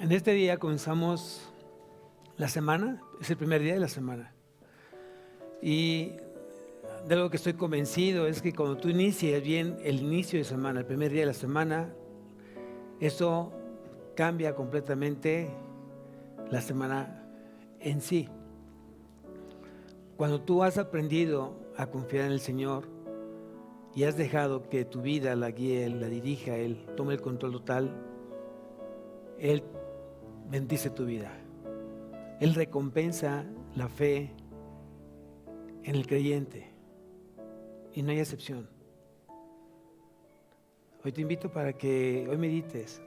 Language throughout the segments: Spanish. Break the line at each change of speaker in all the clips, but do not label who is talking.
En este día comenzamos la semana, es el primer día de la semana. Y de algo que estoy convencido es que cuando tú inicias bien el inicio de semana, el primer día de la semana, eso cambia completamente la semana en sí. Cuando tú has aprendido a confiar en el Señor y has dejado que tu vida la guíe Él, la dirija Él, tome el control total, Él bendice tu vida. Él recompensa la fe en el creyente y no hay excepción. Hoy te invito para que hoy medites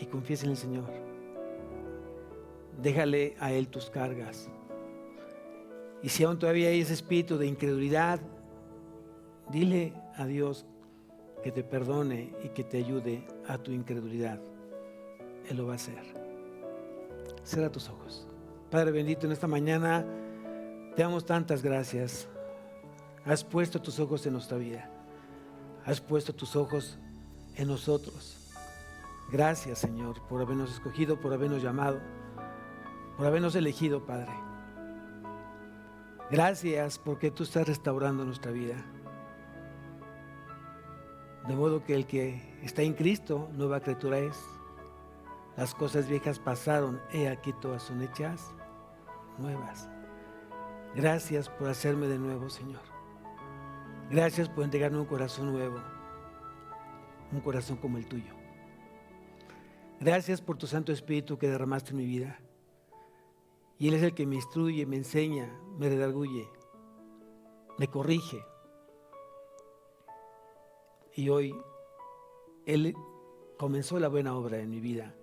y confíes en el Señor. Déjale a Él tus cargas. Y si aún todavía hay ese espíritu de incredulidad, dile a Dios que te perdone y que te ayude a tu incredulidad. Él lo va a hacer. Cierra tus ojos. Padre bendito, en esta mañana te damos tantas gracias. Has puesto tus ojos en nuestra vida. Has puesto tus ojos en nosotros. Gracias, Señor, por habernos escogido, por habernos llamado, por habernos elegido, Padre. Gracias porque tú estás restaurando nuestra vida. De modo que el que está en Cristo, nueva criatura es. Las cosas viejas pasaron, he aquí todas son hechas nuevas. Gracias por hacerme de nuevo, Señor. Gracias por entregarme un corazón nuevo, un corazón como el tuyo. Gracias por tu Santo Espíritu que derramaste en mi vida. Y Él es el que me instruye, me enseña, me redarguye, me corrige. Y hoy Él comenzó la buena obra en mi vida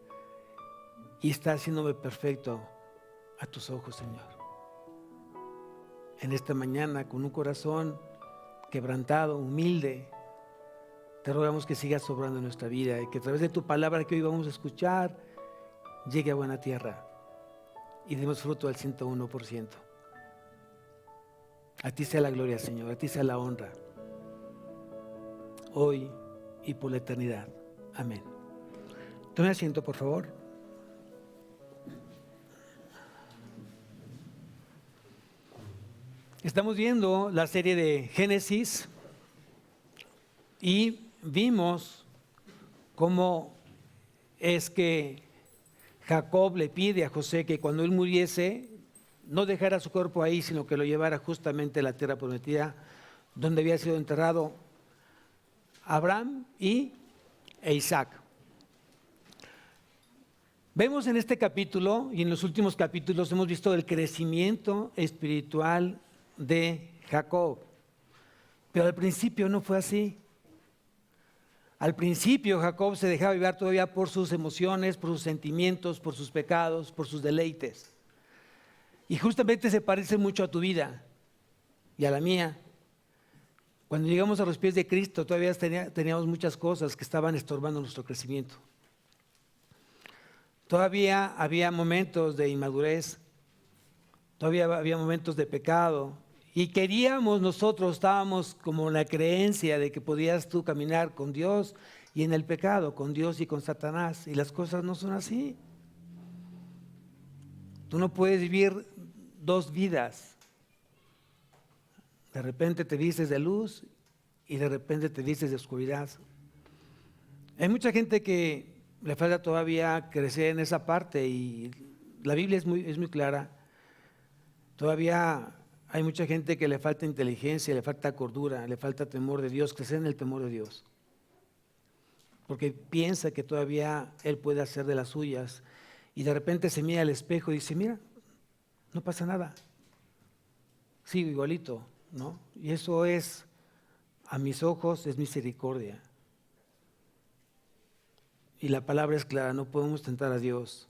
y está haciéndome perfecto a tus ojos, Señor. En esta mañana, con un corazón quebrantado, humilde, te rogamos que sigas obrando en nuestra vida y que a través de tu palabra que hoy vamos a escuchar llegue a buena tierra y demos fruto al 101%. A ti sea la gloria, Señor, a ti sea la honra, hoy y por la eternidad. Amén. Tome asiento, por favor. Estamos viendo la serie de Génesis y vimos cómo es que Jacob le pide a José que cuando él muriese no dejara su cuerpo ahí, sino que lo llevara justamente a la tierra prometida donde había sido enterrado Abraham e Isaac. Vemos en este capítulo y en los últimos capítulos hemos visto el crecimiento espiritual de Jacob, pero al principio no fue así. Al principio Jacob se dejaba llevar todavía por sus emociones, por sus sentimientos, por sus pecados, por sus deleites. Y justamente se parece mucho a tu vida y a la mía. Cuando llegamos a los pies de Cristo todavía teníamos muchas cosas que estaban estorbando nuestro crecimiento. Todavía había momentos de inmadurez, todavía había momentos de pecado y estábamos como en la creencia de que podías tú caminar con Dios y en el pecado, con Dios y con Satanás, y las cosas no son así. Tú no puedes vivir dos vidas. De repente te dices de luz y de repente te dices de oscuridad. Hay mucha gente que le falta todavía crecer en esa parte y la Biblia es muy clara. Todavía hay mucha gente que le falta inteligencia, le falta cordura, le falta temor de Dios, crecer en el temor de Dios. Porque piensa que todavía Él puede hacer de las suyas y de repente se mira al espejo y dice, mira, no pasa nada. Sigo igualito, ¿no? Y eso es, a mis ojos, es misericordia. Y la palabra es clara, no podemos tentar a Dios.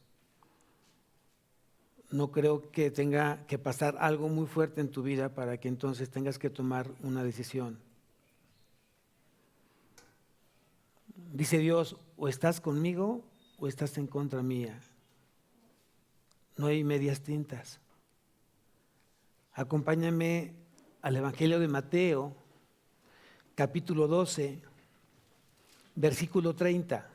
No creo que tenga que pasar algo muy fuerte en tu vida para que entonces tengas que tomar una decisión. Dice Dios, o estás conmigo o estás en contra mía. No hay medias tintas. Acompáñame al Evangelio de Mateo, capítulo 12, versículo 30.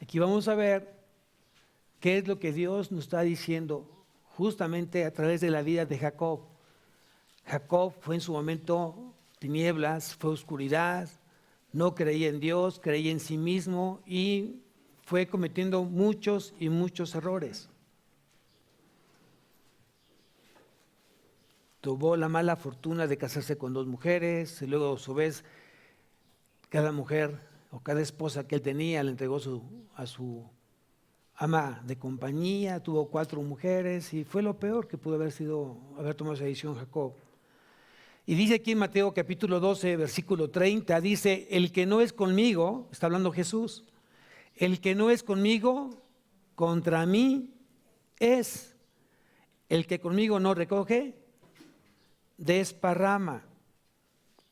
Aquí vamos a ver qué es lo que Dios nos está diciendo justamente a través de la vida de Jacob. Jacob fue en su momento tinieblas, fue oscuridad, no creía en Dios, creía en sí mismo y fue cometiendo muchos y muchos errores. Tuvo la mala fortuna de casarse con 2 mujeres, y luego a su vez cada mujer o cada esposa que él tenía le entregó a su ama de compañía, tuvo 4 mujeres y fue lo peor que pudo haber tomado esa decisión Jacob. Y dice aquí en Mateo capítulo 12, versículo 30, dice, el que no es conmigo, está hablando Jesús, el que no es conmigo, contra mí es. El que conmigo no recoge, desparrama.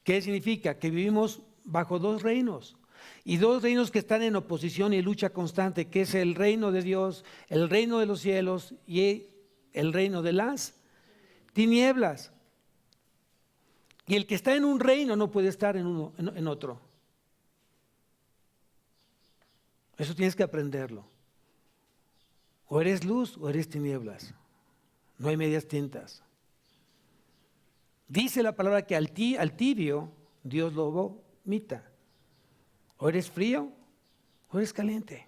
¿Qué significa? Que vivimos bajo 2 reinos. Y 2 reinos que están en oposición y lucha constante, que es el reino de Dios, el reino de los cielos y el reino de las tinieblas. Y el que está en un reino no puede estar en otro. Eso tienes que aprenderlo. O eres luz o eres tinieblas. No hay medias tintas. Dice la palabra que al tibio Dios lo vomita. O eres frío o eres caliente.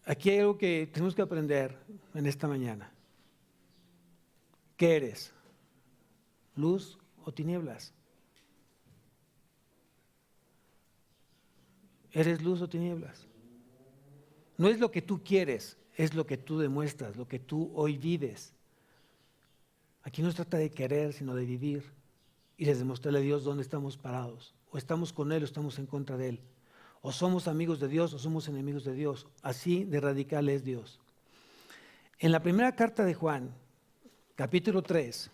Aquí hay algo que tenemos que aprender en esta mañana. ¿Qué eres? ¿Luz o tinieblas? ¿Eres luz o tinieblas? No es lo que tú quieres, es lo que tú demuestras, lo que tú hoy vives. Aquí no se trata de querer, sino de vivir y de demostrarle a Dios dónde estamos parados. O estamos con Él o estamos en contra de Él. O somos amigos de Dios o somos enemigos de Dios. Así de radical es Dios. En la primera carta de Juan, capítulo 3,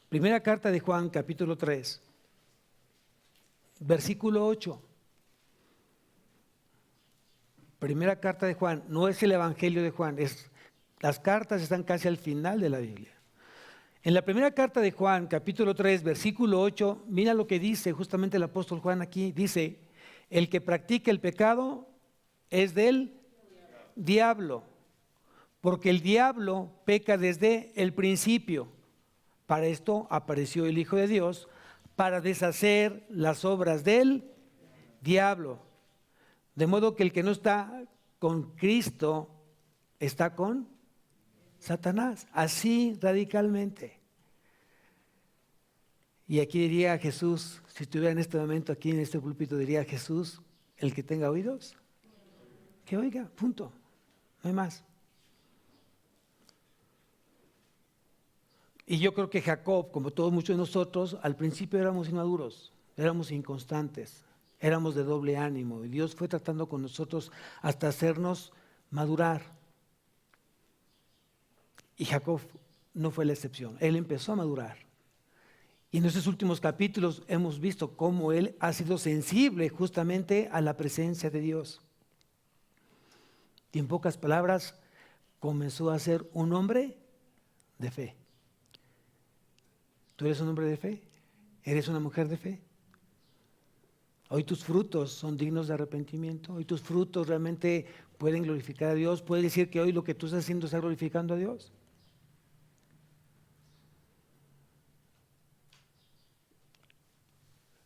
primera carta de Juan, capítulo 3, versículo 8. Primera carta de Juan, no es el Evangelio de Juan, las cartas están casi al final de la Biblia. En la primera carta de Juan, capítulo 3, versículo 8, mira lo que dice justamente el apóstol Juan aquí, dice, el que practica el pecado es del diablo, porque el diablo peca desde el principio. Para esto apareció el Hijo de Dios, para deshacer las obras del diablo. De modo que el que no está con Cristo está con Satanás, así radicalmente. Y aquí diría Jesús, si estuviera en este momento aquí en este púlpito, diría Jesús, el que tenga oídos, que oiga, punto, no hay más. Y yo creo que Jacob, como todos muchos de nosotros, al principio éramos inmaduros, éramos inconstantes, éramos de doble ánimo. Y Dios fue tratando con nosotros hasta hacernos madurar. Y Jacob no fue la excepción, él empezó a madurar. Y en estos últimos capítulos hemos visto cómo él ha sido sensible justamente a la presencia de Dios. Y en pocas palabras, comenzó a ser un hombre de fe. ¿Tú eres un hombre de fe? ¿Eres una mujer de fe? Hoy tus frutos son dignos de arrepentimiento. Hoy tus frutos realmente pueden glorificar a Dios. ¿Puedes decir que hoy lo que tú estás haciendo está glorificando a Dios?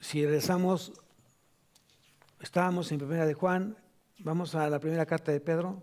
Si regresamos, estábamos en primera de Juan, vamos a la primera carta de Pedro.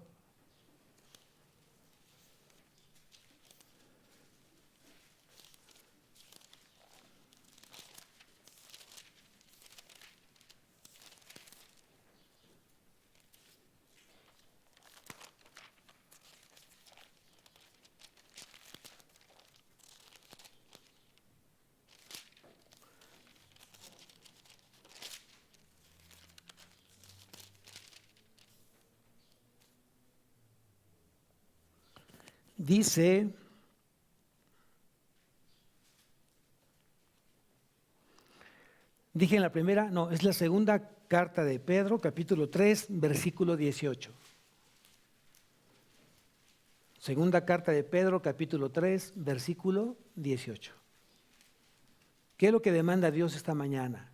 Dice, dije en la primera, no, es la segunda carta de Pedro, capítulo 3, versículo 18. Segunda carta de Pedro, capítulo 3, versículo 18. ¿Qué es lo que demanda Dios esta mañana?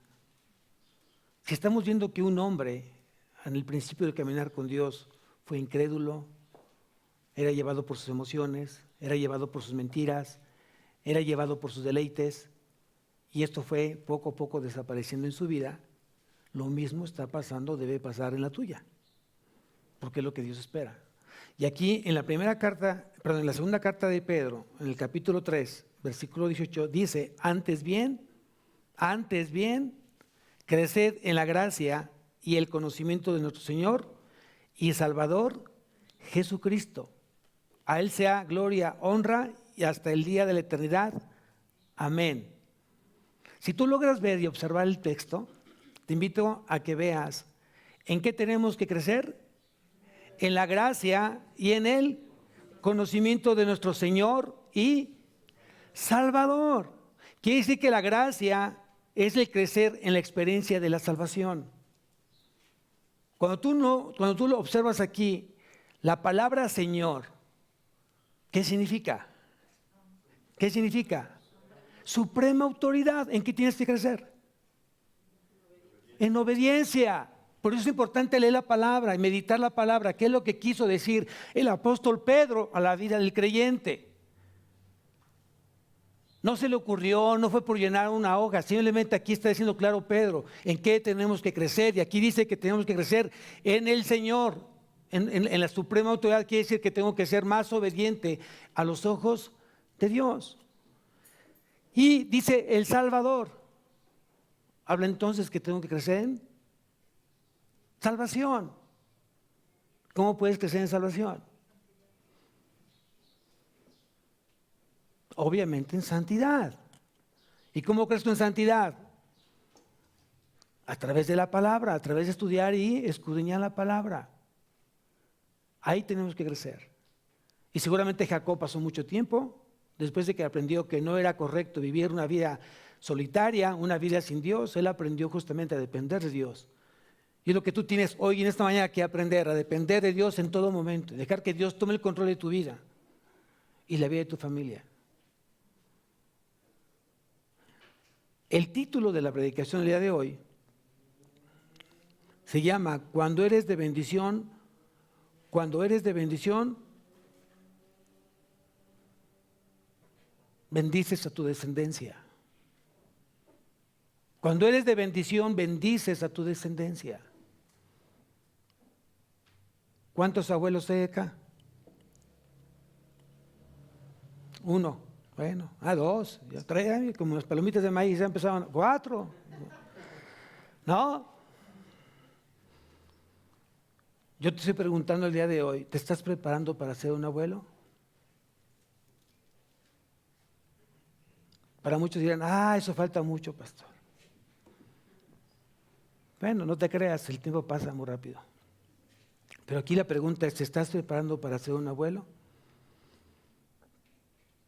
Si estamos viendo que un hombre, en el principio del caminar con Dios, fue incrédulo, era llevado por sus emociones, era llevado por sus mentiras, era llevado por sus deleites, y esto fue poco a poco desapareciendo en su vida, lo mismo está pasando, debe pasar en la tuya, porque es lo que Dios espera. Y aquí en la en la segunda carta de Pedro, en el capítulo 3, versículo 18, dice, antes bien, creced en la gracia y el conocimiento de nuestro Señor y Salvador Jesucristo. A Él sea gloria, honra y hasta el día de la eternidad. Amén. Si tú logras ver y observar el texto, te invito a que veas en qué tenemos que crecer. En la gracia y en el conocimiento de nuestro Señor y Salvador. Quiere decir que la gracia es el crecer en la experiencia de la salvación. Cuando tú lo observas aquí, la palabra Señor, ¿qué significa? ¿Qué significa? Suprema autoridad. ¿En qué tienes que crecer? En obediencia. Por eso es importante leer la palabra y meditar la palabra. ¿Qué es lo que quiso decir el apóstol Pedro a la vida del creyente? No se le ocurrió, no fue por llenar una hoja, simplemente aquí está diciendo claro Pedro, en qué tenemos que crecer. Y aquí dice que tenemos que crecer en el Señor, en la suprema autoridad. Quiere decir que tengo que ser más obediente a los ojos de Dios. Y dice el Salvador. Habla entonces que tengo que crecer en salvación. ¿Cómo puedes crecer en salvación? Obviamente en santidad. ¿Y cómo crees tú en santidad? A través de la palabra, a través de estudiar y escudriñar la palabra. Ahí tenemos que crecer. Y seguramente Jacob pasó mucho tiempo después de que aprendió que no era correcto vivir una vida solitaria, una vida sin Dios. Él aprendió justamente a depender de Dios. Y es lo que tú tienes hoy en esta mañana que aprender, a depender de Dios en todo momento, dejar que Dios tome el control de tu vida y la vida de tu familia. El título de la predicación del día de hoy se llama Cuando eres de bendición, bendices a tu descendencia. Cuando eres de bendición, bendices a tu descendencia. ¿Cuántos abuelos hay acá? Uno. Bueno, dos, ya tres, como las palomitas de maíz ya empezaban, 4. ¿No? Yo te estoy preguntando el día de hoy, ¿te estás preparando para ser un abuelo? Para muchos dirán, eso falta mucho, pastor. Bueno, no te creas, el tiempo pasa muy rápido. Pero aquí la pregunta es, ¿te estás preparando para ser un abuelo?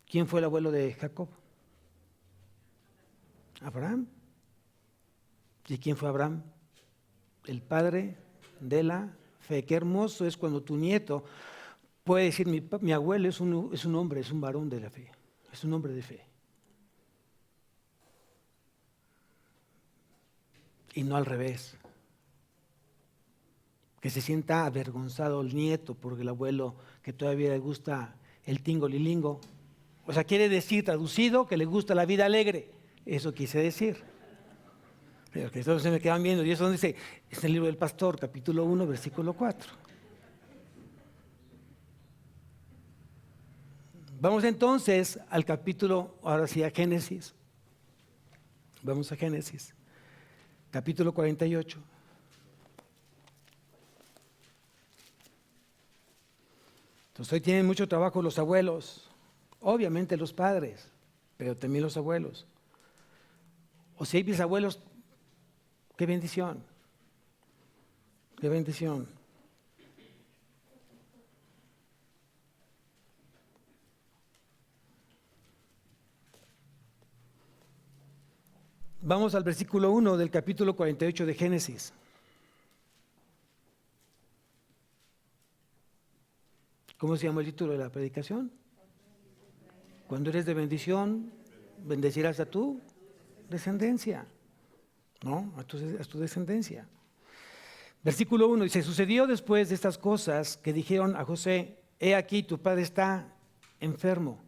¿Quién fue el abuelo de Jacob? Abraham. ¿Y quién fue Abraham? El padre de la fe. Qué hermoso es cuando tu nieto puede decir, mi abuelo es un hombre, es un varón de la fe, es un hombre de fe. Y no al revés. Que se sienta avergonzado el nieto porque el abuelo que todavía le gusta el tingo-lilingo. O sea, quiere decir, traducido, que le gusta la vida alegre. Eso quise decir. Pero que todos se me quedan viendo. Y eso donde dice, es el libro del pastor, capítulo 1, versículo 4. Vamos entonces al capítulo, ahora sí a Génesis. Vamos a Génesis, capítulo 48. Entonces hoy tienen mucho trabajo los abuelos. Obviamente los padres, pero también los abuelos. O si hay bisabuelos, qué bendición. Qué bendición. Vamos al versículo 1 del capítulo 48 de Génesis. ¿Cómo se llama el título de la predicación? Cuando eres de bendición, bendecirás a tu descendencia, ¿no? A tu descendencia. Versículo 1 dice: sucedió después de estas cosas que dijeron a José: he aquí, tu padre está enfermo.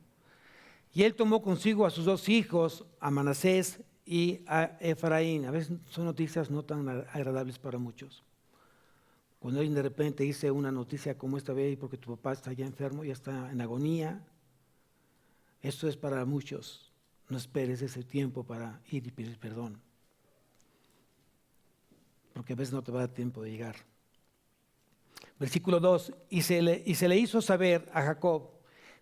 Y él tomó consigo a sus 2 hijos, a Manasés y a Efraín. A veces son noticias no tan agradables para muchos. Cuando alguien de repente dice una noticia como esta vez, porque tu papá está ya enfermo, ya está en agonía, esto es para muchos. No esperes ese tiempo para ir y pedir perdón, porque a veces no te va a dar tiempo de llegar. Versículo 2, y se le hizo saber a Jacob,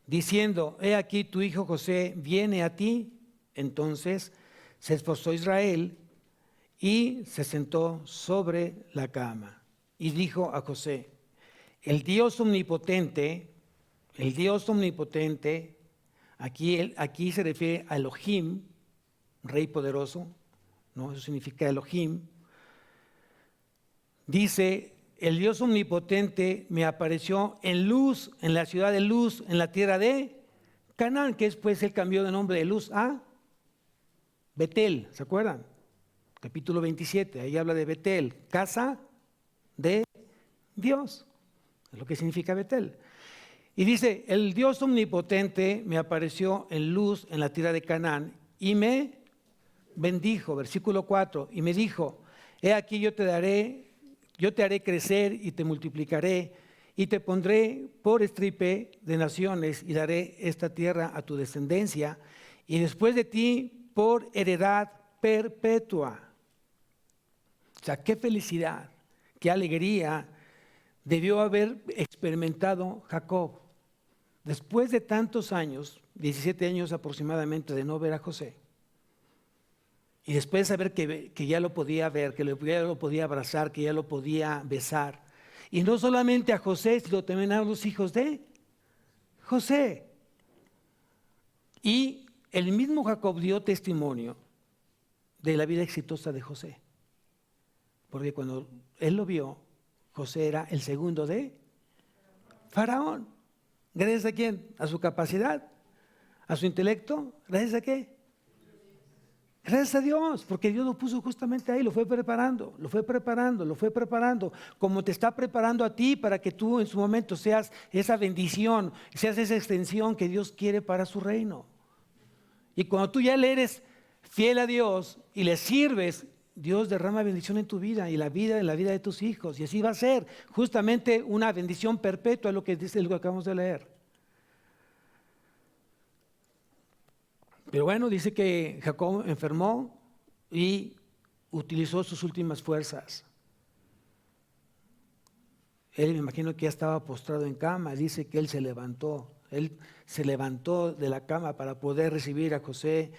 diciendo: he aquí, tu hijo José viene a ti. Entonces se esforzó Israel y se sentó sobre la cama y dijo a José: el Dios omnipotente, aquí se refiere a Elohim, Rey poderoso, ¿no? Eso significa Elohim. Dice: el Dios omnipotente me apareció en Luz, en la ciudad de Luz, en la tierra de Canaán, que después él cambió de nombre de Luz a Betel, ¿se acuerdan? Capítulo 27, ahí habla de Betel, casa de Dios, es lo que significa Betel. Y dice: el Dios omnipotente me apareció en Luz, en la tierra de Canaán, y me bendijo. Versículo 4, y me dijo: he aquí, yo te haré crecer y te multiplicaré y te pondré por estripe de naciones y daré esta tierra a tu descendencia y después de ti por heredad perpetua. O sea, qué felicidad, qué alegría debió haber experimentado Jacob. Después de tantos años, 17 años aproximadamente de no ver a José, y después de saber que ya lo podía ver, que ya lo podía abrazar, que ya lo podía besar. Y no solamente a José, sino también a los hijos de José. Y el mismo Jacob dio testimonio de la vida exitosa de José. Porque cuando él lo vio, José era el segundo de Faraón. ¿Gracias a quién? ¿A su capacidad? ¿A su intelecto? ¿Gracias a qué? Gracias a Dios, porque Dios lo puso justamente ahí, lo fue preparando, como te está preparando a ti para que tú en su momento seas esa bendición, seas esa extensión que Dios quiere para su reino. Y cuando tú ya le eres fiel a Dios y le sirves, Dios derrama bendición en tu vida y en la vida de tus hijos. Y así va a ser justamente una bendición perpetua, lo que dice lo que acabamos de leer. Pero bueno, dice que Jacob enfermó y utilizó sus últimas fuerzas. Él, me imagino que ya estaba postrado en cama. Dice que él se levantó de la cama para poder recibir a José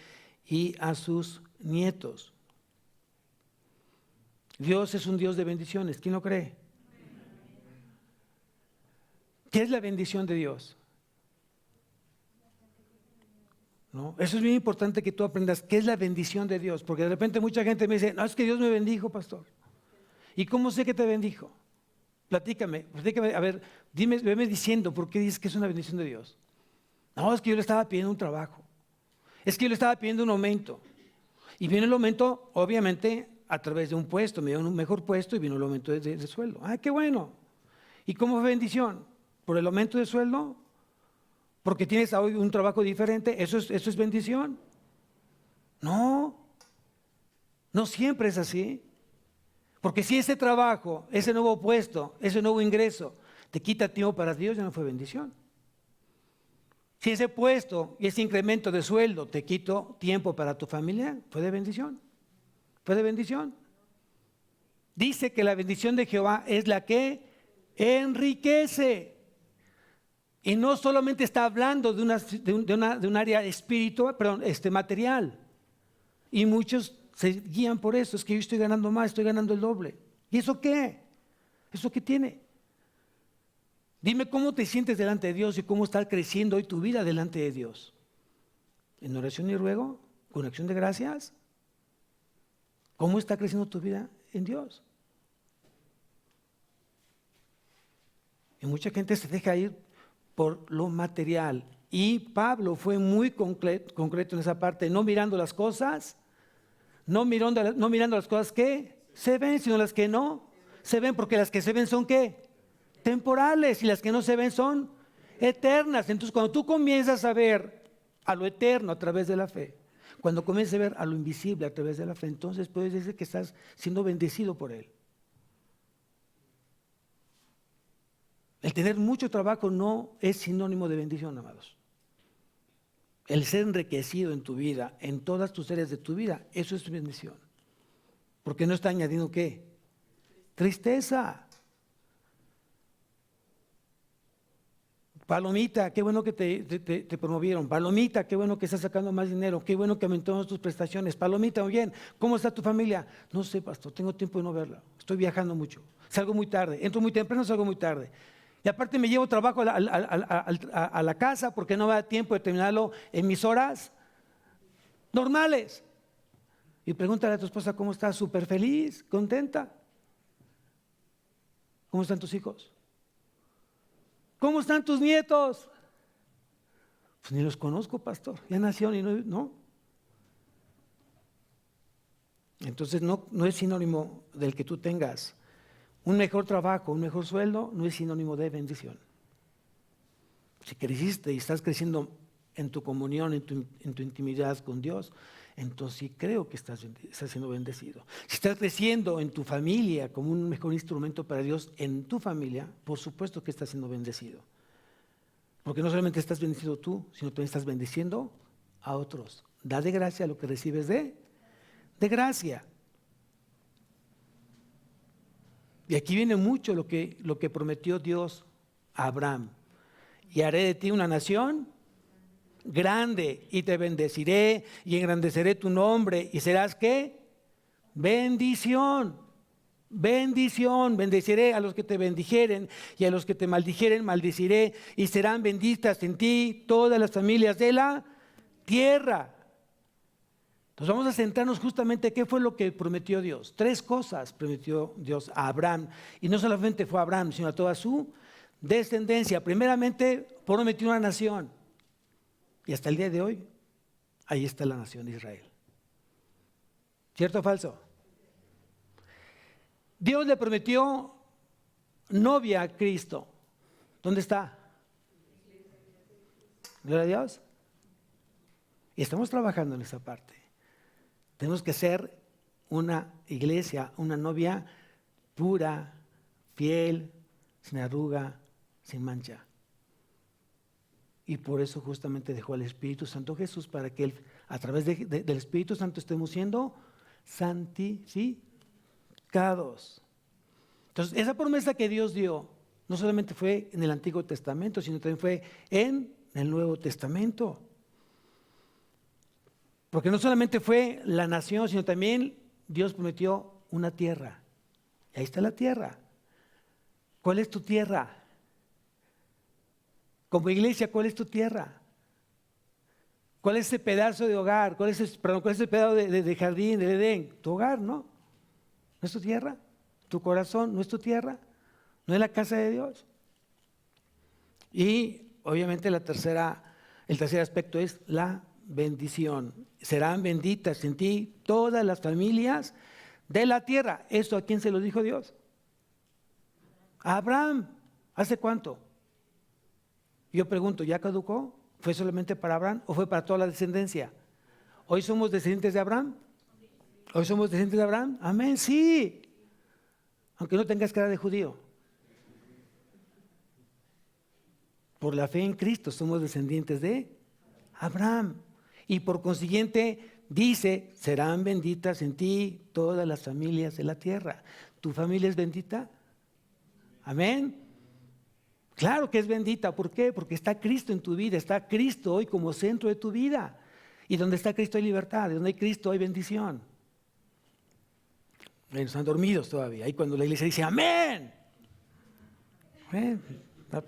y a sus nietos. Dios es un Dios de bendiciones. ¿Quién lo cree? ¿Qué es la bendición de Dios? ¿No? Eso es bien importante que tú aprendas qué es la bendición de Dios, porque de repente mucha gente me dice: no, es que Dios me bendijo, pastor. ¿Y cómo sé que te bendijo? Platícame, a ver, veme diciendo por qué dices que es una bendición de Dios. No, es que yo le estaba pidiendo un trabajo, es que yo le estaba pidiendo un aumento, y vino el aumento obviamente a través de un puesto, me dio un mejor puesto y vino el aumento de sueldo. ¡Ah, qué bueno! ¿Y cómo fue bendición? ¿Por el aumento de sueldo? Porque tienes hoy un trabajo diferente, ¿eso es bendición? No siempre es así. Porque si ese trabajo, ese nuevo puesto, ese nuevo ingreso te quita tiempo para Dios, ya no fue bendición. Si ese puesto y ese incremento de sueldo te quitó tiempo para tu familia, fue de bendición. Fue de bendición. Dice que la bendición de Jehová es la que enriquece. Y no solamente está hablando de un área espiritual, material. Y muchos se guían por eso. Es que yo estoy ganando más, estoy ganando el doble. ¿Y eso qué? ¿Eso qué tiene? Dime cómo te sientes delante de Dios y cómo está creciendo hoy tu vida delante de Dios. ¿En oración y ruego? ¿Con acción de gracias? ¿Cómo está creciendo tu vida en Dios? Y mucha gente se deja ir por lo material. Y Pablo fue muy concreto en esa parte, no mirando las cosas, no mirando las cosas que se ven, sino las que no se ven, porque las que se ven son ¿qué? Temporales, y las que no se ven son eternas. Entonces, cuando tú comienzas a ver a lo eterno a través de la fe, cuando comienzas a ver a lo invisible a través de la fe, entonces puedes decir que estás siendo bendecido por Él. El tener mucho trabajo no es sinónimo de bendición, amados. El ser enriquecido en tu vida, en todas tus áreas de tu vida, eso es bendición. Porque no está añadiendo ¿qué? Tristeza. Palomita, qué bueno que te promovieron. Palomita, qué bueno que estás sacando más dinero. Qué bueno que aumentaron tus prestaciones. Palomita, muy bien. ¿Cómo está tu familia? No sé, pastor, tengo tiempo de no verla. Estoy viajando mucho. Salgo muy tarde. Entro muy temprano, salgo muy tarde. Y aparte me llevo trabajo a la casa porque no me da tiempo de terminarlo en mis horas normales. Y pregúntale a tu esposa cómo está, súper feliz, contenta. ¿Cómo están tus hijos? ¿Cómo están tus nietos? Pues ni los conozco, pastor. Ya nacieron y no. Entonces no es sinónimo del que tú tengas un mejor trabajo, un mejor sueldo, no es sinónimo de bendición. Si creciste y estás creciendo en tu comunión, en tu intimidad con Dios, entonces sí creo que estás siendo bendecido. Si estás creciendo en tu familia como un mejor instrumento para Dios en tu familia, por supuesto que estás siendo bendecido. Porque no solamente estás bendecido tú, sino también estás bendiciendo a otros. Da de gracia lo que recibes de gracia. Y aquí viene mucho lo que prometió Dios a Abraham. Y haré de ti una nación grande, y te bendeciré y engrandeceré tu nombre, y serás ¿qué? Bendición. Bendición. Bendeciré a los que te bendijeren, y a los que te maldijeren maldeciré, y serán benditas en ti todas las familias de la tierra. Entonces vamos a centrarnos justamente qué fue lo que prometió Dios. 3 cosas prometió Dios a Abraham, y no solamente fue a Abraham, sino a toda su descendencia. Primeramente prometió una nación, y hasta el día de hoy ahí está la nación de Israel. ¿Cierto o falso? Dios le prometió novia a Cristo. ¿Dónde está? Gloria a Dios. Y estamos trabajando en esa parte. Tenemos que ser una iglesia, una novia pura, fiel, sin arruga, sin mancha. Y por eso justamente dejó al Espíritu Santo Jesús, para que Él, a través del Espíritu Santo, estemos siendo santificados. Entonces, esa promesa que Dios dio, no solamente fue en el Antiguo Testamento, sino también fue en el Nuevo Testamento. Porque no solamente fue la nación, sino también Dios prometió una tierra. Y ahí está la tierra. ¿Cuál es tu tierra? Como iglesia, ¿cuál es tu tierra? ¿Cuál es ese pedazo de hogar? ¿Cuál es ese pedazo de jardín, del Edén? Tu hogar, ¿no? ¿No es tu tierra? ¿Tu corazón no es tu tierra? ¿No es la casa de Dios? Y obviamente el tercer aspecto es la bendición. Serán benditas en ti todas las familias de la tierra. ¿Esto a quién se lo dijo Dios? A Abraham. ¿Hace cuánto? Yo pregunto, ¿ya caducó? ¿Fue solamente para Abraham o fue para toda la descendencia? ¿Hoy somos descendientes de Abraham? ¿Hoy somos descendientes de Abraham? Amén, sí. Aunque no tengas cara de judío. Por la fe en Cristo somos descendientes de Abraham. Y por consiguiente dice, serán benditas en ti todas las familias de la tierra. ¿Tu familia es bendita? Amén. Claro que es bendita. ¿Por qué? Porque está Cristo en tu vida. Está Cristo hoy como centro de tu vida. Y donde está Cristo hay libertad. Y donde hay Cristo hay bendición. Están dormidos todavía. Ahí cuando la iglesia dice amén.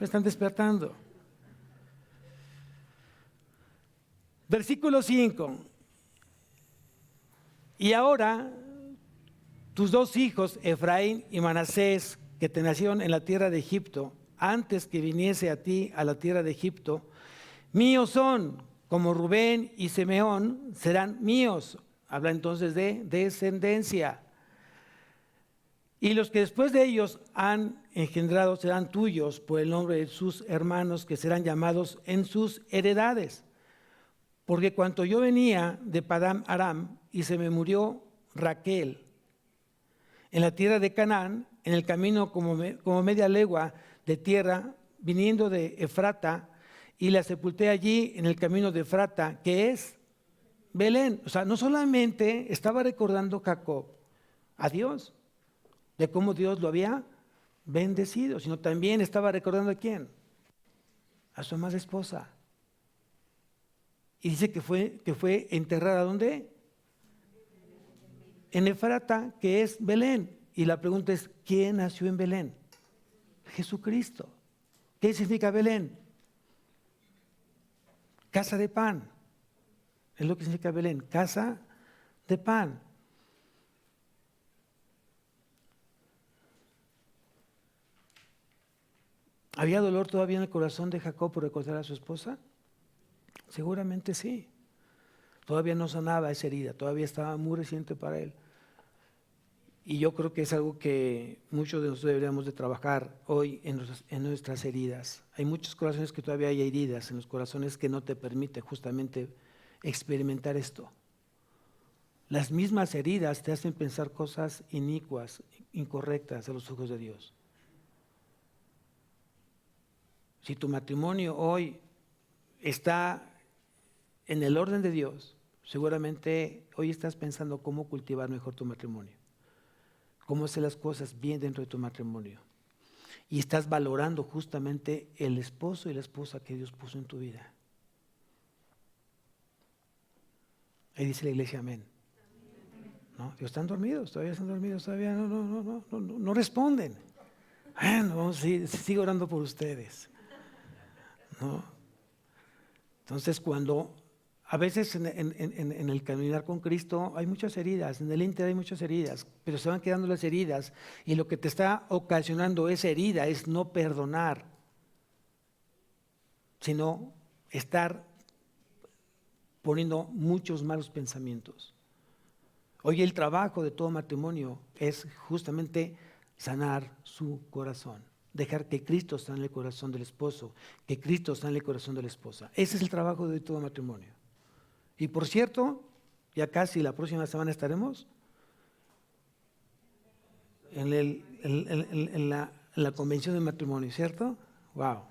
Están despertando. Versículo 5. Y ahora tus 2 hijos, Efraín y Manasés, que te nacieron en la tierra de Egipto, antes que viniese a ti a la tierra de Egipto, míos son, como Rubén y Simeón serán míos. Habla entonces de descendencia. Y los que después de ellos han engendrado serán tuyos por el nombre de sus hermanos, que serán llamados en sus heredades. Porque cuando yo venía de Padán Aram y se me murió Raquel en la tierra de Canaán, en el camino como media legua de tierra, viniendo de Efrata, y la sepulté allí en el camino de Efrata, que es Belén. O sea, no solamente estaba recordando Jacob a Dios, de cómo Dios lo había bendecido, sino también estaba recordando a quién, a su amada esposa. Y dice que fue enterrada ¿dónde? En Efrata, que es Belén. Y la pregunta es, ¿quién nació en Belén? Jesucristo. ¿Qué significa Belén? Casa de pan. Es lo que significa Belén, casa de pan. ¿Había dolor todavía en el corazón de Jacob por recordar a su esposa? Seguramente sí. Todavía no sanaba esa herida, todavía estaba muy reciente para él. Y yo creo que es algo que muchos de nosotros deberíamos de trabajar hoy en nuestras heridas. Hay muchos corazones que todavía hay heridas en los corazones que no te permite justamente experimentar esto. Las mismas heridas te hacen pensar cosas inicuas, incorrectas a los ojos de Dios. Si tu matrimonio hoy está en el orden de Dios, seguramente hoy estás pensando cómo cultivar mejor tu matrimonio, cómo hacer las cosas bien dentro de tu matrimonio. Y estás valorando justamente el esposo y la esposa que Dios puso en tu vida. Ahí dice la iglesia amén. ¿No? ¿Están dormidos? ¿Todavía están dormidos? ¿Todavía no responden? Bueno, sigo orando por ustedes. ¿No? Entonces, cuando a veces en el caminar con Cristo hay muchas heridas, en el ínter hay muchas heridas, pero se van quedando las heridas y lo que te está ocasionando esa herida es no perdonar, sino estar poniendo muchos malos pensamientos. Hoy el trabajo de todo matrimonio es justamente sanar su corazón, dejar que Cristo sane el corazón del esposo, que Cristo sane el corazón de la esposa. Ese es el trabajo de todo matrimonio. Y por cierto, ya casi la próxima semana estaremos en la convención de matrimonio, ¿cierto? ¡Wow!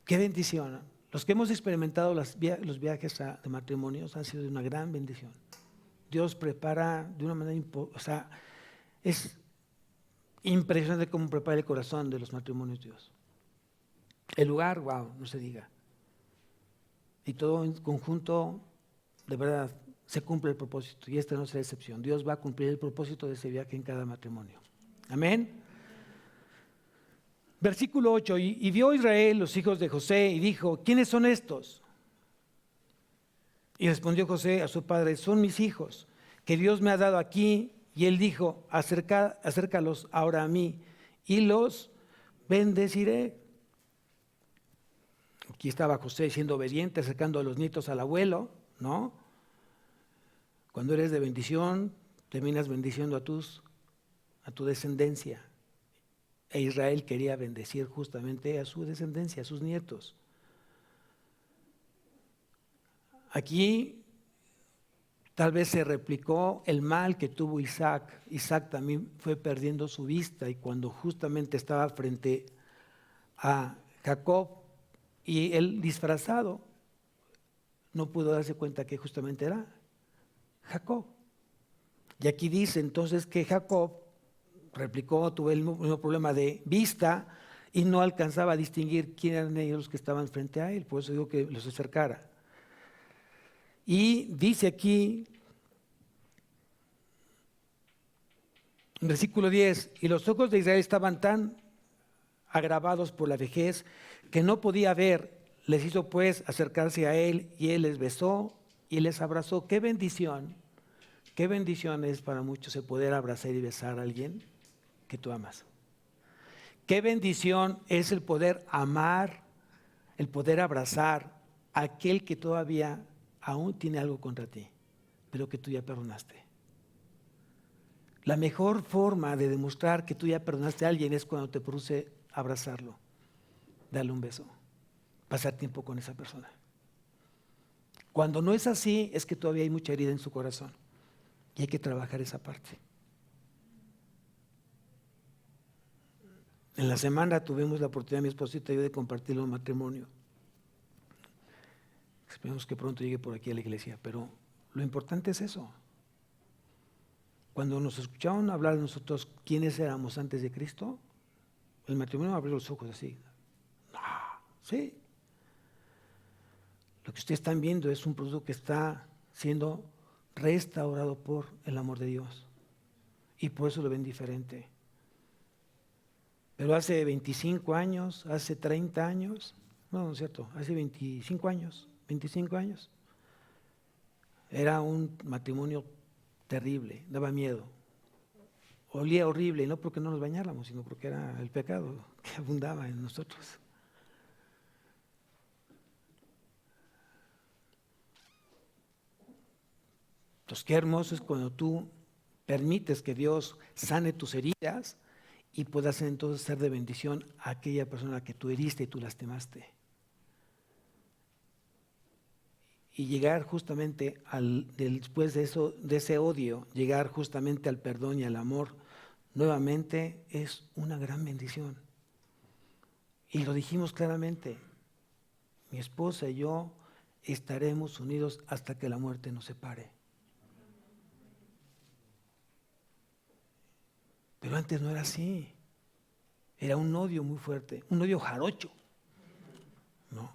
¡Qué bendición! Los que hemos experimentado los viajes de matrimonios han sido de una gran bendición. Dios prepara de una manera, es impresionante cómo prepara el corazón de los matrimonios Dios. El lugar, wow, no se diga. Y todo en conjunto, de verdad, se cumple el propósito. Y esta no será excepción. Dios va a cumplir el propósito de ese viaje en cada matrimonio. Amén. Versículo 8. Y vio Israel los hijos de José y dijo, ¿quiénes son estos? Y respondió José a su padre, son mis hijos, que Dios me ha dado aquí. Y él dijo, acércalos ahora a mí y los bendeciré. Aquí estaba José siendo obediente, acercando a los nietos al abuelo, ¿no? Cuando eres de bendición, terminas bendiciendo a tu descendencia. E Israel quería bendecir justamente a su descendencia, a sus nietos. Aquí tal vez se replicó el mal que tuvo Isaac. Isaac también fue perdiendo su vista y cuando justamente estaba frente a Jacob y él disfrazado, no pudo darse cuenta que justamente era Jacob. Y aquí dice entonces que Jacob replicó, tuvo el mismo problema de vista y no alcanzaba a distinguir quién eran ellos los que estaban frente a él, por eso digo que los acercara. Y dice aquí, en versículo 10, y los ojos de Israel estaban tan agravados por la vejez que no podía ver, les hizo pues acercarse a él y él les besó y les abrazó. Qué bendición es para muchos el poder abrazar y besar a alguien que tú amas. Qué bendición es el poder amar, el poder abrazar a aquel que todavía aún tiene algo contra ti, pero que tú ya perdonaste. La mejor forma de demostrar que tú ya perdonaste a alguien es cuando te produce abrazarlo, darle un beso, pasar tiempo con esa persona. Cuando no es así, es que todavía hay mucha herida en su corazón y hay que trabajar esa parte. En la semana tuvimos la oportunidad, mi esposita y yo, de compartir un matrimonio. Esperemos que pronto llegue por aquí a la iglesia, pero lo importante es eso. Cuando nos escucharon hablar de nosotros quiénes éramos antes de Cristo, el matrimonio abrió los ojos así. No, sí. Lo que ustedes están viendo es un producto que está siendo restaurado por el amor de Dios. Y por eso lo ven diferente. Pero hace 25 años, hace 30 años, no es cierto, hace 25 años, era un matrimonio terrible, daba miedo. Olía horrible, y no porque no nos bañáramos, sino porque era el pecado que abundaba en nosotros. Entonces, qué hermoso es cuando tú permites que Dios sane tus heridas y puedas entonces ser de bendición a aquella persona que tú heriste y tú lastimaste. Y llegar justamente después de eso, de ese odio, llegar justamente al perdón y al amor, nuevamente es una gran bendición. Y lo dijimos claramente, mi esposa y yo estaremos unidos hasta que la muerte nos separe. Pero antes no era así. Era un odio muy fuerte, un odio jarocho. ¿No?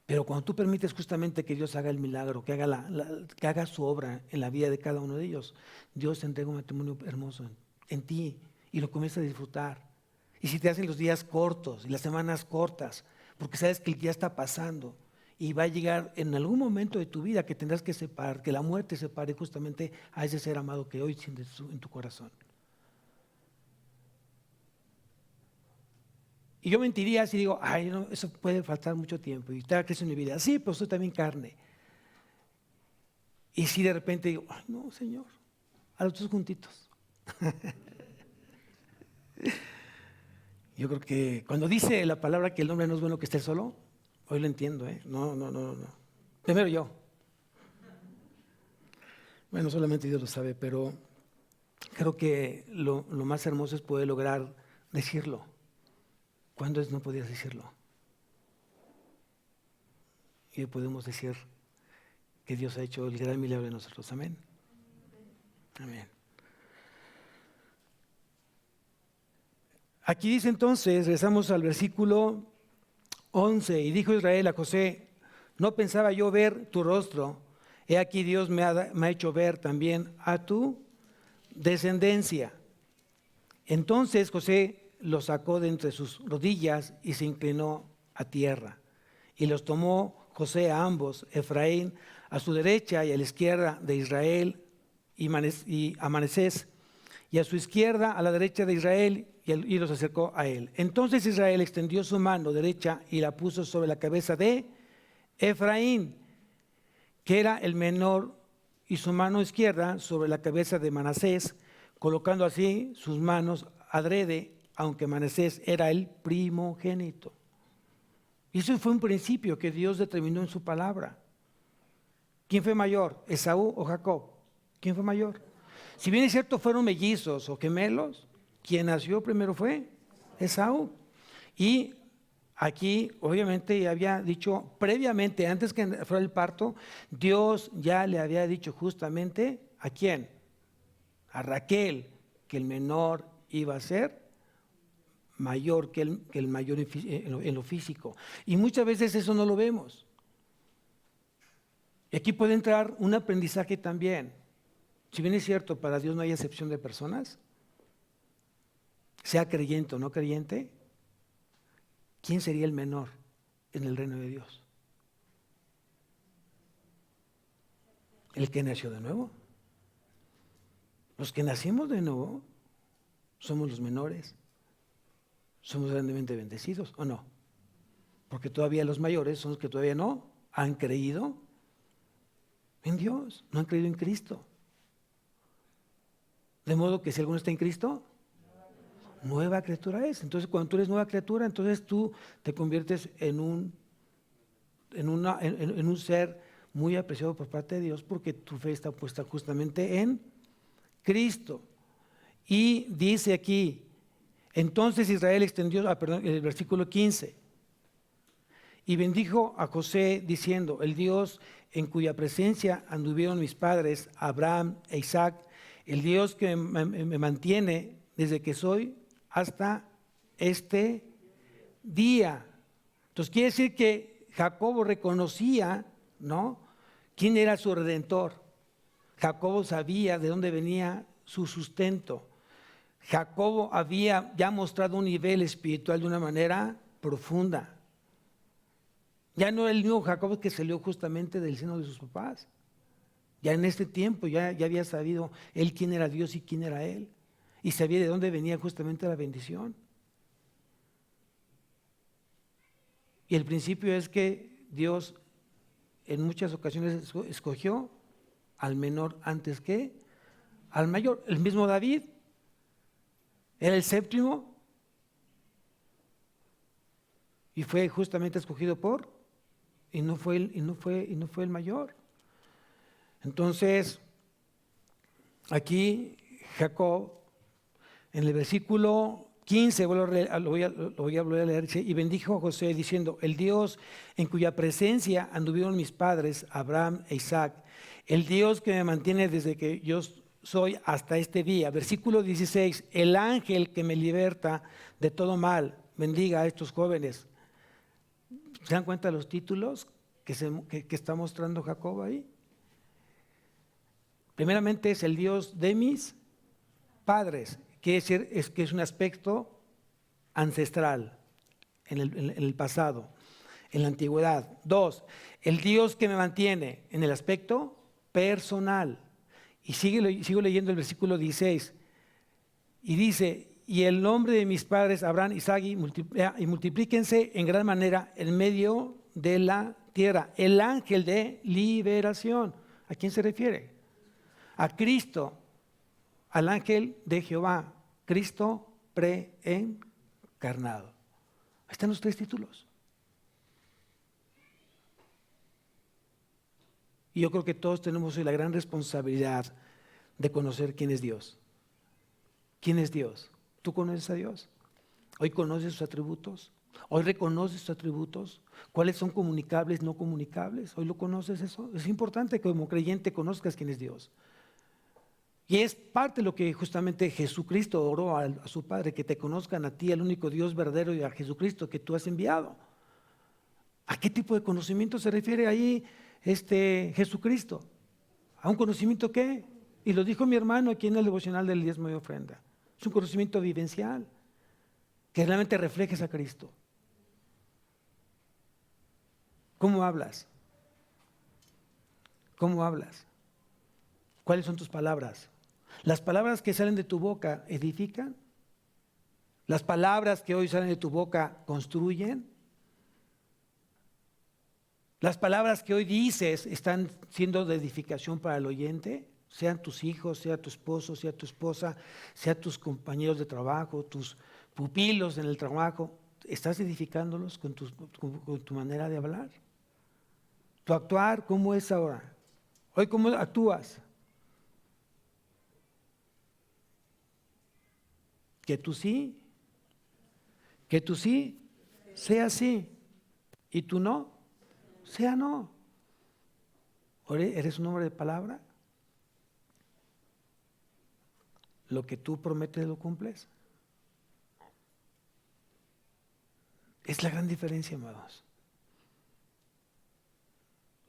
Pero cuando tú permites justamente que Dios haga el milagro, que haga su obra en la vida de cada uno de ellos, Dios te entrega un matrimonio hermoso en ti y lo comienzas a disfrutar. Y si te hacen los días cortos y las semanas cortas, porque sabes que el día está pasando y va a llegar en algún momento de tu vida que tendrás que separar, que la muerte separe justamente a ese ser amado que hoy sientes en tu corazón. Y yo mentiría si digo, ay, no, eso puede faltar mucho tiempo y está creciendo en mi vida. Sí, pero soy también carne. Y si de repente digo, ay, no, Señor, a los dos juntitos. Yo creo que cuando dice la palabra que el hombre no es bueno que esté solo, hoy lo entiendo, ¿eh? No. Primero yo. Bueno, solamente Dios lo sabe, pero creo que lo más hermoso es poder lograr decirlo. ¿Cuándo no podías decirlo? Y hoy podemos decir que Dios ha hecho el gran milagro de nosotros. Amén. Amén. Aquí dice entonces, regresamos al versículo 11, y dijo Israel a José, no pensaba yo ver tu rostro, he aquí Dios me ha hecho ver también a tu descendencia. Entonces José los sacó de entre sus rodillas y se inclinó a tierra. Y los tomó José a ambos, Efraín a su derecha y a la izquierda de Israel y a Manasés, y a su izquierda a la derecha de Israel, y los acercó a él. Entonces Israel extendió su mano derecha y la puso sobre la cabeza de Efraín, que era el menor, y su mano izquierda sobre la cabeza de Manasés, colocando así sus manos adrede, aunque Manasés era el primogénito. Y eso fue un principio que Dios determinó en su palabra. ¿Quién fue mayor, Esaú o Jacob? ¿Quién fue mayor? Si bien es cierto fueron mellizos o gemelos, quien nació primero fue Esaú. Y aquí obviamente ya había dicho previamente, antes que fuera el parto, Dios ya le había dicho justamente ¿a quién? A Raquel, que el menor iba a ser mayor que el mayor en lo físico. Y muchas veces eso no lo vemos. Y aquí puede entrar un aprendizaje también. Si bien es cierto, para Dios no hay excepción de personas, sea creyente o no creyente, ¿quién sería el menor en el reino de Dios? ¿El que nació de nuevo? Los que nacimos de nuevo somos los menores, somos grandemente bendecidos, ¿o no? Porque todavía los mayores son los que todavía no han creído en Dios, no han creído en Cristo. De modo que si alguno está en Cristo, nueva criatura es. Entonces, cuando tú eres nueva criatura, entonces tú te conviertes en un ser muy apreciado por parte de Dios, porque tu fe está puesta justamente en Cristo. Y dice aquí, entonces Israel extendió, el versículo 15, y bendijo a José diciendo, el Dios en cuya presencia anduvieron mis padres, Abraham e Isaac, el Dios que me mantiene desde que soy hasta este día. Entonces quiere decir que Jacobo reconocía, ¿no?, quién era su redentor. Jacobo sabía de dónde venía su sustento. Jacobo había ya mostrado un nivel espiritual de una manera profunda. Ya no era el mismo Jacobo que salió justamente del seno de sus papás. Ya en este tiempo ya había sabido él quién era Dios y quién era él. Y sabía de dónde venía justamente la bendición. Y el principio es que Dios en muchas ocasiones escogió al menor antes que al mayor. El mismo David era el séptimo y fue justamente escogido y no fue el mayor. Entonces, aquí Jacob, en el versículo 15, lo voy a volver a leer, y bendijo a José diciendo, el Dios en cuya presencia anduvieron mis padres, Abraham e Isaac, el Dios que me mantiene desde que yo soy hasta este día. Versículo 16, el ángel que me liberta de todo mal, bendiga a estos jóvenes. ¿Se dan cuenta de los títulos que está mostrando Jacob ahí? Primeramente es el Dios de mis padres, que es un aspecto ancestral en el pasado, en la antigüedad. 2, el Dios que me mantiene en el aspecto personal. Y sigo leyendo el versículo 16 y dice, y el nombre de mis padres Abraham, Isaac y multiplíquense en gran manera en medio de la tierra. El ángel de liberación. ¿A quién se refiere? A Cristo, al ángel de Jehová, Cristo preencarnado. Ahí están los 3 títulos. Y yo creo que todos tenemos hoy la gran responsabilidad de conocer quién es Dios. ¿Quién es Dios? ¿Tú conoces a Dios? ¿Hoy conoces sus atributos? ¿Hoy reconoces sus atributos? ¿Cuáles son comunicables, no comunicables? ¿Hoy lo conoces eso? Es importante que como creyente conozcas quién es Dios. Y es parte de lo que justamente Jesucristo oró a su Padre, que te conozcan a ti, al único Dios verdadero, y a Jesucristo que tú has enviado. ¿A qué tipo de conocimiento se refiere ahí Jesucristo? ¿A un conocimiento qué? Y lo dijo mi hermano aquí en el devocional del diezmo y ofrenda. Es un conocimiento vivencial, que realmente reflejes a Cristo. ¿Cómo hablas? ¿Cómo hablas? ¿Cuáles son tus palabras? ¿Las palabras que salen de tu boca edifican? ¿Las palabras que hoy salen de tu boca construyen? ¿Las palabras que hoy dices están siendo de edificación para el oyente? Sean tus hijos, sea tu esposo, sea tu esposa, sea tus compañeros de trabajo, tus pupilos en el trabajo. ¿Estás edificándolos con tu manera de hablar? ¿Tu actuar cómo es ahora? ¿Hoy cómo actúas? Que tú sí sea sí, y tú no, sea no. ¿Eres un hombre de palabra? ¿Lo que tú prometes lo cumples? Es la gran diferencia, amados.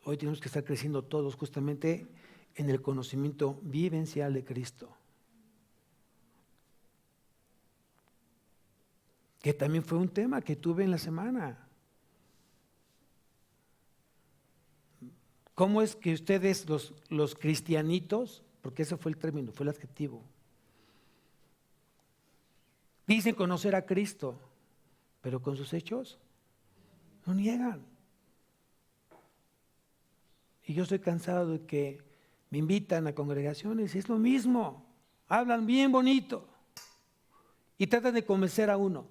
Hoy tenemos que estar creciendo todos justamente en el conocimiento vivencial de Cristo. Que también fue un tema que tuve en la semana. ¿Cómo es que ustedes, los cristianitos, porque ese fue el término, fue el adjetivo, Dicen conocer a Cristo, pero con sus hechos lo niegan. Y yo estoy cansado de que me invitan a congregaciones y es lo mismo. Hablan bien bonito y tratan de convencer a uno.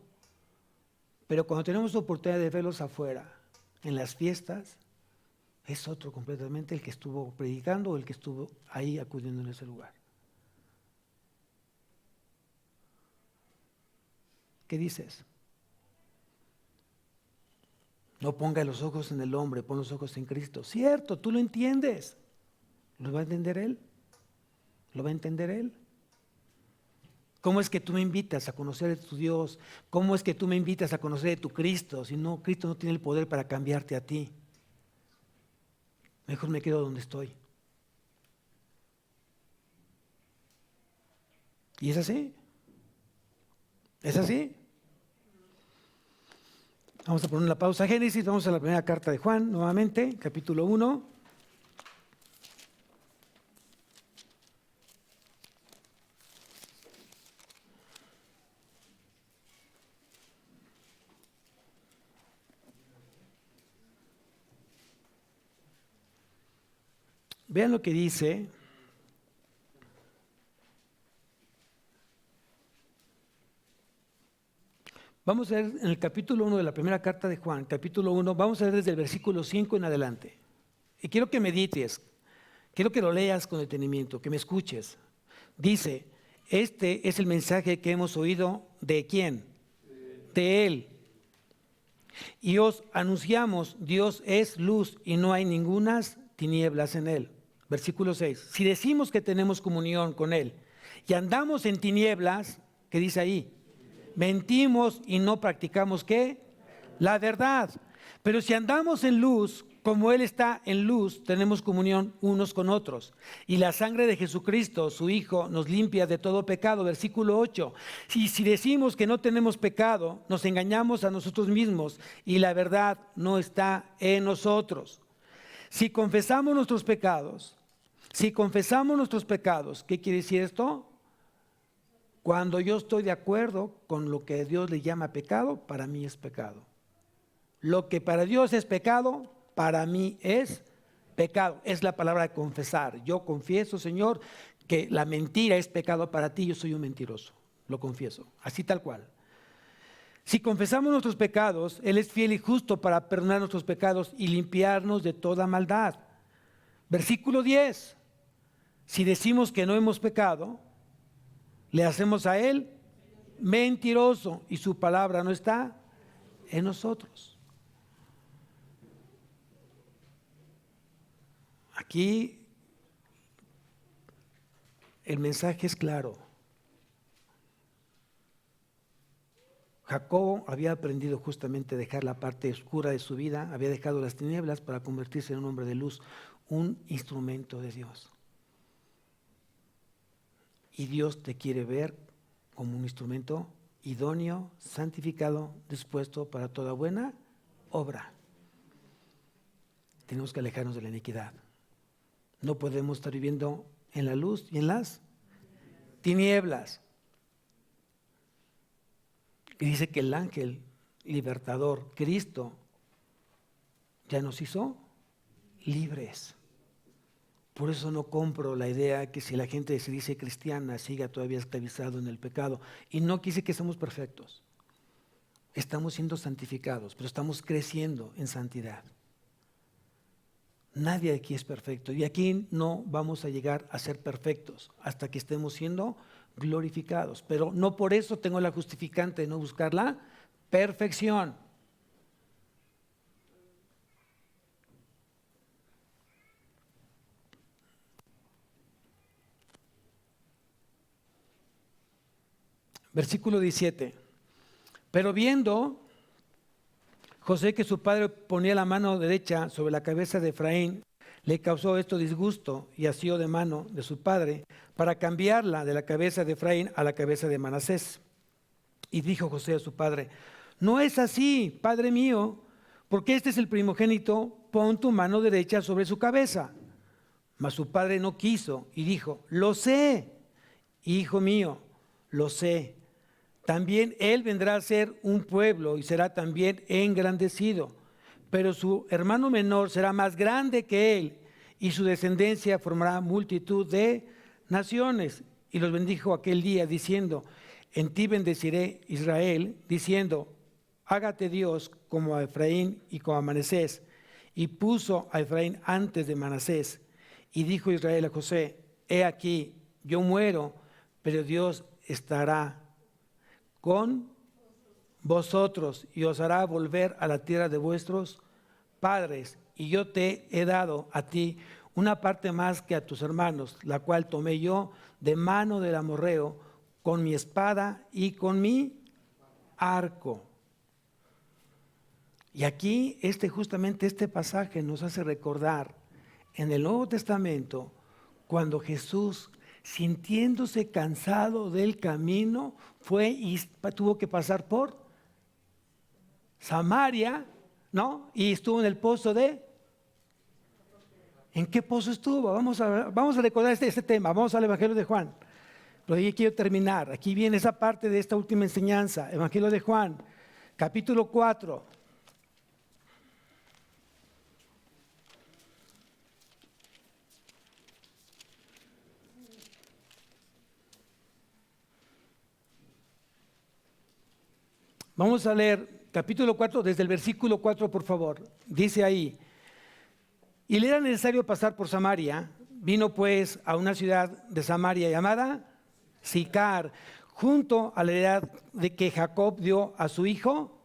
Pero cuando tenemos oportunidad de verlos afuera, en las fiestas, es otro completamente el que estuvo predicando o el que estuvo ahí acudiendo en ese lugar. ¿Qué dices? No ponga los ojos en el hombre, pon los ojos en Cristo. Cierto, tú lo entiendes. ¿Lo va a entender Él? ¿Lo va a entender Él? ¿Cómo es que tú me invitas a conocer de tu Dios? ¿Cómo es que tú me invitas a conocer de tu Cristo? Si no, Cristo no tiene el poder para cambiarte a ti. Mejor me quedo donde estoy. ¿Y es así? ¿Es así? Vamos a poner la pausa. Génesis, vamos a la primera carta de Juan, nuevamente, capítulo 1. Vean lo que dice. Vamos a ver en el capítulo 1 de la primera carta de Juan, capítulo 1, vamos a ver desde el versículo 5 en adelante. Y quiero que medites, quiero que lo leas con detenimiento, que me escuches. Dice, este es el mensaje que hemos oído ¿de quién? De Él. Y os anunciamos, Dios es luz y no hay ningunas tinieblas en Él. Versículo 6, si decimos que tenemos comunión con Él y andamos en tinieblas, ¿qué dice ahí? Mentimos y no practicamos ¿qué? La verdad. Pero si andamos en luz, como Él está en luz, tenemos comunión unos con otros. Y la sangre de Jesucristo, su Hijo, nos limpia de todo pecado. Versículo 8. Y si decimos que no tenemos pecado, nos engañamos a nosotros mismos y la verdad no está en nosotros. Si confesamos nuestros pecados, ¿qué quiere decir esto? Cuando yo estoy de acuerdo con lo que Dios le llama pecado, para mí es pecado. Lo que para Dios es pecado, para mí es pecado. Es la palabra de confesar. Yo confieso, Señor, que la mentira es pecado para ti, yo soy un mentiroso. Lo confieso, así tal cual. Si confesamos nuestros pecados, Él es fiel y justo para perdonar nuestros pecados y limpiarnos de toda maldad. Versículo 10. Si decimos que no hemos pecado, le hacemos a Él mentiroso y su palabra no está en nosotros. Aquí el mensaje es claro. Jacob había aprendido justamente a dejar la parte oscura de su vida, había dejado las tinieblas para convertirse en un hombre de luz, un instrumento de Dios. Y Dios te quiere ver como un instrumento idóneo, santificado, dispuesto para toda buena obra. Tenemos que alejarnos de la iniquidad. No podemos estar viviendo en la luz y en las tinieblas. Y dice que el ángel libertador, Cristo, ya nos hizo libres. Por eso no compro la idea que si la gente se dice cristiana siga todavía esclavizado en el pecado. Y no quise que seamos perfectos. Estamos siendo santificados, pero estamos creciendo en santidad. Nadie aquí es perfecto y aquí no vamos a llegar a ser perfectos hasta que estemos siendo glorificados. Pero no por eso tengo la justificante de no buscar la perfección. Versículo 17. Pero viendo José que su padre ponía la mano derecha sobre la cabeza de Efraín, le causó esto disgusto y asió de mano de su padre para cambiarla de la cabeza de Efraín a la cabeza de Manasés. Y dijo José a su padre: no es así, padre mío, porque este es el primogénito, pon tu mano derecha sobre su cabeza. Mas su padre no quiso y dijo: lo sé, hijo mío, lo sé. también él vendrá a ser un pueblo y será también engrandecido. Pero su hermano menor será más grande que él, y su descendencia formará multitud de naciones. Y los bendijo aquel día, diciendo: en ti bendeciré Israel, diciendo: hágate Dios como a Efraín y como a Manasés. Y puso a Efraín antes de Manasés. Y dijo Israel a José: he aquí, yo muero, pero Dios estará con vosotros y os hará volver a la tierra de vuestros padres. Y yo te he dado a ti una parte más que a tus hermanos, la cual tomé yo de mano del amorreo con mi espada y con mi arco. Y aquí justamente este pasaje nos hace recordar en el Nuevo Testamento cuando Jesús, sintiéndose cansado del camino, fue y tuvo que pasar por Samaria, ¿no? Y estuvo en el pozo de... ¿En qué pozo estuvo? Vamos a recordar este tema. Vamos al Evangelio de Juan. Pero ahí quiero terminar. Aquí viene esa parte de esta última enseñanza. Evangelio de Juan, capítulo 4. Vamos a leer capítulo 4 desde el versículo 4, por favor. Dice ahí: y le era necesario pasar por Samaria. Vino pues a una ciudad de Samaria llamada Sicar, junto a la heredad de que Jacob dio a su hijo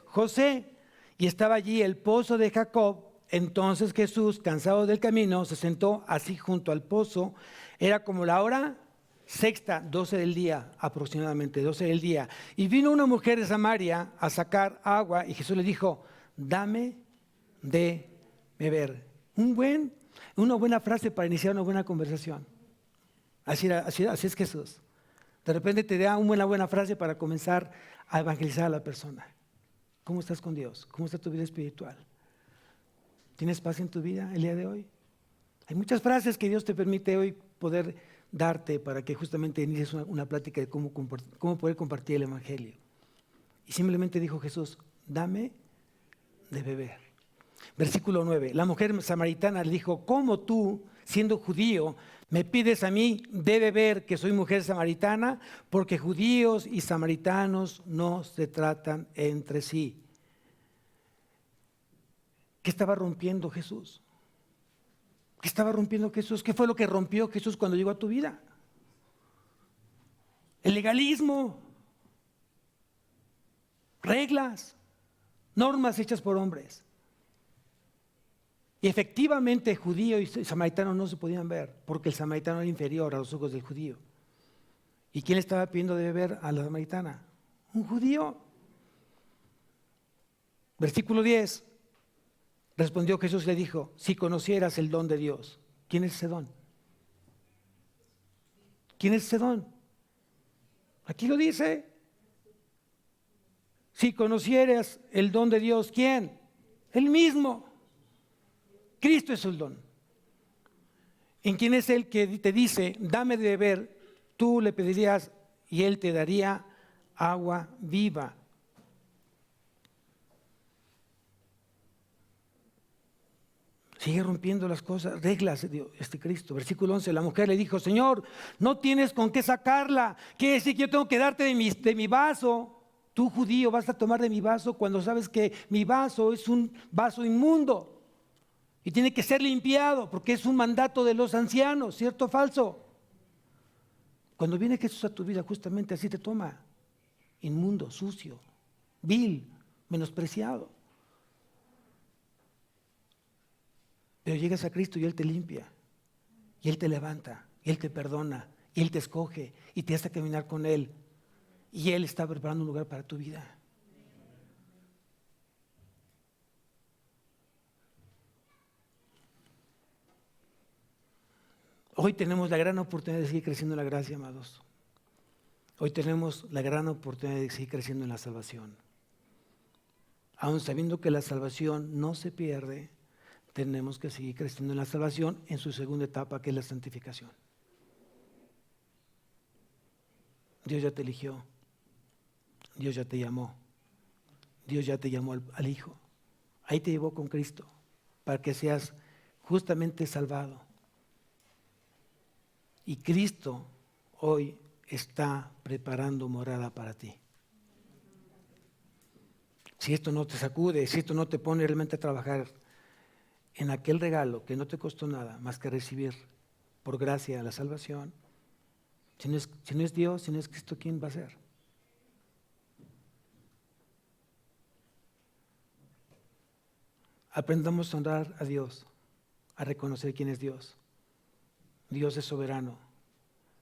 José. Y estaba allí el pozo de Jacob. Entonces Jesús, cansado del camino, se sentó así junto al pozo. Era como la hora sexta, 12 del día, aproximadamente 12 del día. Y vino una mujer de Samaria a sacar agua, y Jesús le dijo: dame de beber. Una buena frase para iniciar una buena conversación. Así es Jesús. De repente te da una buena frase para comenzar a evangelizar a la persona. ¿Cómo estás con Dios? ¿Cómo está tu vida espiritual? ¿Tienes paz en tu vida el día de hoy? Hay muchas frases que Dios te permite hoy poder darte para que justamente inicies una plática de cómo poder compartir el Evangelio. Y simplemente dijo Jesús: dame de beber. Versículo 9. La mujer samaritana le dijo: ¿cómo tú, siendo judío, me pides a mí de beber, que soy mujer samaritana? Porque judíos y samaritanos no se tratan entre sí. ¿Qué estaba rompiendo Jesús? ¿Qué estaba rompiendo Jesús? ¿Qué fue lo que rompió Jesús cuando llegó a tu vida? El legalismo, reglas, normas hechas por hombres. Y efectivamente judío y samaritano no se podían ver, porque el samaritano era inferior a los ojos del judío. ¿Y quién le estaba pidiendo de beber a la samaritana? Un judío. Versículo 10. Respondió Jesús y le dijo: si conocieras el don de Dios. ¿Quién es ese don? ¿Quién es ese don? Aquí lo dice. Si conocieras el don de Dios, ¿quién? Él mismo. Cristo es el don. ¿En quién es el que te dice: dame de beber? Tú le pedirías y él te daría agua viva. Sigue rompiendo las cosas, reglas de Cristo. Versículo 11, la mujer le dijo: Señor, no tienes con qué sacarla. ¿Quiere decir que yo tengo que darte de mi vaso? Tú, judío, vas a tomar de mi vaso cuando sabes que mi vaso es un vaso inmundo y tiene que ser limpiado porque es un mandato de los ancianos, ¿cierto o falso? Cuando viene Jesús a tu vida, justamente así te toma: inmundo, sucio, vil, menospreciado. Pero llegas a Cristo y Él te limpia, y Él te levanta, y Él te perdona, y Él te escoge, y te hace caminar con Él, y Él está preparando un lugar para tu vida. Hoy tenemos la gran oportunidad de seguir creciendo en la gracia, amados. Hoy tenemos la gran oportunidad de seguir creciendo en la salvación. Aun sabiendo que la salvación no se pierde, tenemos que seguir creciendo en la salvación en su segunda etapa, que es la santificación. Dios ya te eligió. Dios ya te llamó. Dios ya te llamó al Hijo. Ahí te llevó con Cristo para que seas justamente salvado. Y Cristo hoy está preparando morada para ti. Si esto no te sacude, si esto no te pone realmente a trabajar en aquel regalo que no te costó nada más que recibir por gracia la salvación, si no es Dios, si no es Cristo, ¿quién va a ser? Aprendamos a honrar a Dios, a reconocer quién es Dios. Dios es soberano,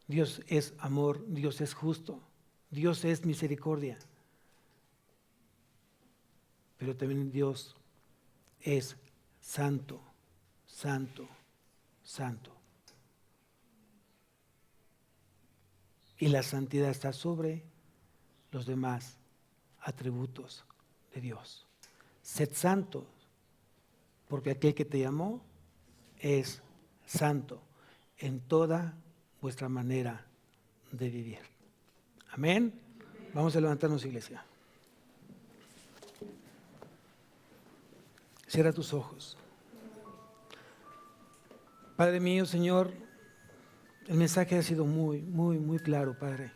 Dios es amor, Dios es justo, Dios es misericordia. Pero también Dios es santo, santo, santo. Y la santidad está sobre los demás atributos de Dios. Sed santos, porque aquel que te llamó es santo en toda vuestra manera de vivir. Amén. Vamos a levantarnos, iglesia. Cierra tus ojos. Padre mío, Señor, el mensaje ha sido muy, muy, muy claro, Padre.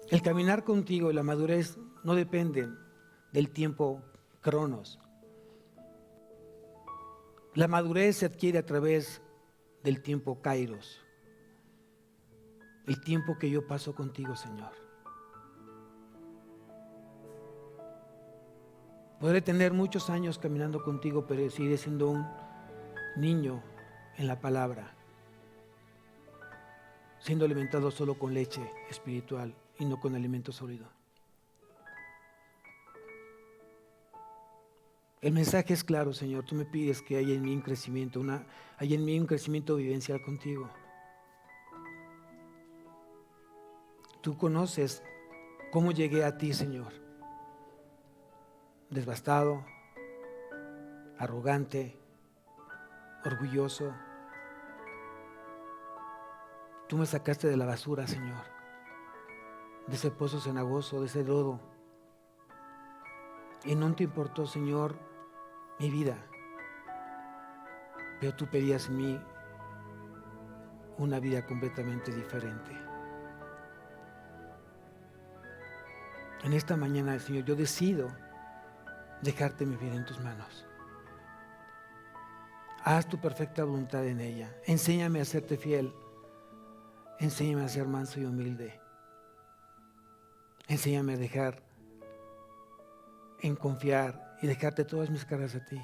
El caminar contigo y la madurez no dependen del tiempo cronos. La madurez se adquiere a través del tiempo kairos, el tiempo que yo paso contigo, Señor. Podré tener muchos años caminando contigo, pero seguiré siendo un niño en la palabra, siendo alimentado solo con leche espiritual y no con alimento sólido. El mensaje es claro, Señor. Tú me pides que haya en mí un crecimiento, haya en mí un crecimiento vivencial contigo. Tú conoces cómo llegué a ti, Señor. Desbastado, arrogante, orgulloso. Tú me sacaste de la basura, Señor, de ese pozo cenagoso, de ese lodo. Y no te importó, Señor, mi vida, pero tú pedías en mí una vida completamente diferente. En esta mañana, Señor, yo decido dejarte mi vida en tus manos. Haz tu perfecta voluntad en ella. Enséñame a serte fiel. Enséñame a ser manso y humilde. Enséñame a dejar en confiar y dejarte todas mis cargas a ti.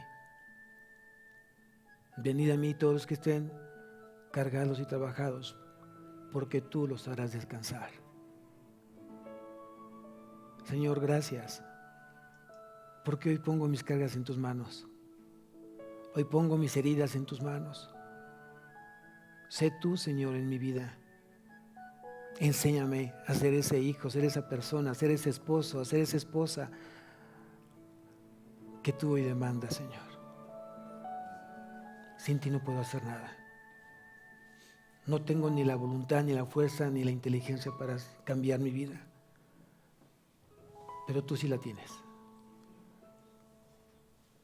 Venid a mí todos los que estén cargados y trabajados, porque tú los harás descansar. Señor, gracias, porque hoy pongo mis cargas en tus manos. Hoy pongo mis heridas en tus manos. Sé tú, Señor, en mi vida. Enséñame a ser ese hijo, ser esa persona, ser ese esposo, ser esa esposa que tú hoy demandas, Señor. Sin ti no puedo hacer nada. No tengo ni la voluntad, ni la fuerza, ni la inteligencia para cambiar mi vida. Pero tú sí la tienes.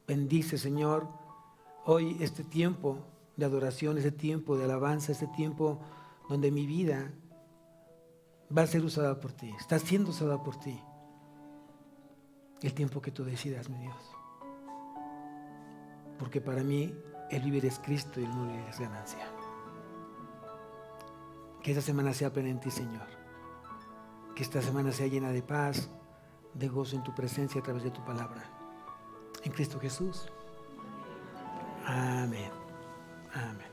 Bendice, Señor, hoy este tiempo de adoración, este tiempo de alabanza, este tiempo donde mi vida va a ser usada por ti, está siendo usada por ti. El tiempo que tú decidas, mi Dios. Porque para mí el vivir es Cristo y el morir es ganancia. Que esta semana sea plena en ti, Señor. Que esta semana sea llena de paz, de gozo en tu presencia a través de tu palabra. En Cristo Jesús. Amén. Amén.